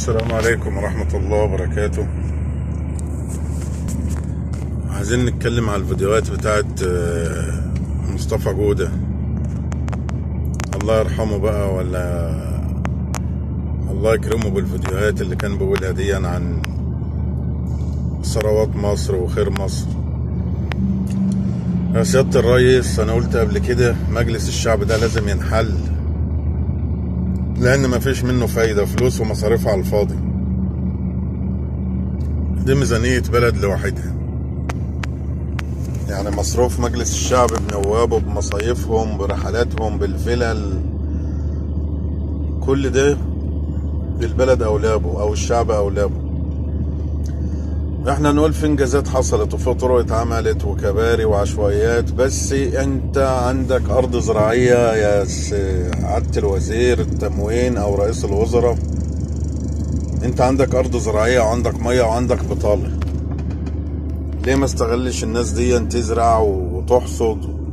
السلام عليكم ورحمة الله وبركاته. عايزين نتكلم على الفيديوهات بتاعت مصطفى جودة، الله يرحمه بقى، ولا الله يكرمه بالفيديوهات اللي كان بيقولها دي عن ثروات مصر وخير مصر. يا سيادة الرئيس، أنا قلت قبل كده مجلس الشعب ده لازم ينحل، لأن مفيش منه فايدة، فلوس ومصاريف على الفاضي. دي ميزانية بلد لوحدها، يعني مصروف مجلس الشعب بنوابه بمصايفهم برحلاتهم بالفلل، كل ده للبلد أولابه أو الشعب أولابه. احنا نقول في انجازات حصلت وفي طرق اتعملت وكباري وعشوائيات، بس انت عندك ارض زراعية يا سعادة الوزير التموين او رئيس الوزراء، انت عندك ارض زراعية وعندك مية وعندك بطالة، ليه ما استغلش الناس دي تزرع وتحصد؟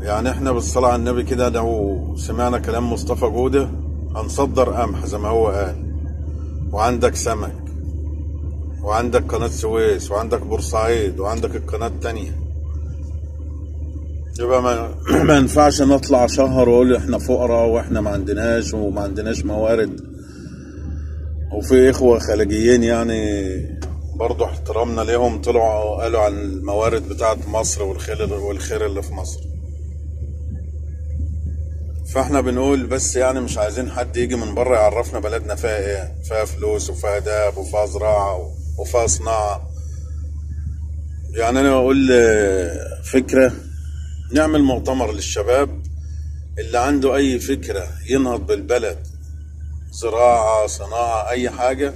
يعني احنا بالصلاة على النبي كده لو سمعنا كلام مصطفى جودة هنصدر قمح زي ما هو قال، وعندك سمك وعندك قناة سويس وعندك بورسعيد وعندك القناة التانية. يبقى ما ينفعش نطلع شهر وقول احنا فقراء واحنا ما عندناش وما عندناش موارد. وفي اخوة خليجيين يعني برضو احترامنا ليهم طلعوا قالوا عن الموارد بتاعت مصر والخير اللي في مصر. فاحنا بنقول بس يعني مش عايزين حد يجي من بره يعرفنا بلدنا فيها ايه، فيها فلوس وفيها دهب وفيها زراعة وفيها صناعة. يعني انا اقول فكرة، نعمل مؤتمر للشباب اللي عنده اي فكرة ينهض بالبلد، زراعة صناعة اي حاجة،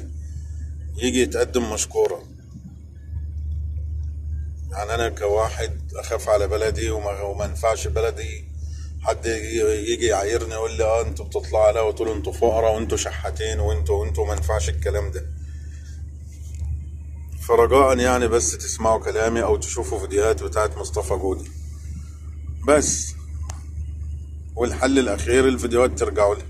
يجي يتقدم مشكورا. يعني انا كواحد اخاف على بلدي وما ينفعش بلدي حد يجي يعايرني يقول لي انتوا بتطلعوا عليا وتقولوا انتوا فقراء وانتوا شحاتين وانتوا ما ينفعش الكلام ده. فرجاء يعني بس تسمعوا كلامي او تشوفوا فيديوهات بتاعت مصطفى جودة بس، والحل الاخير الفيديوهات ترجعوا لي.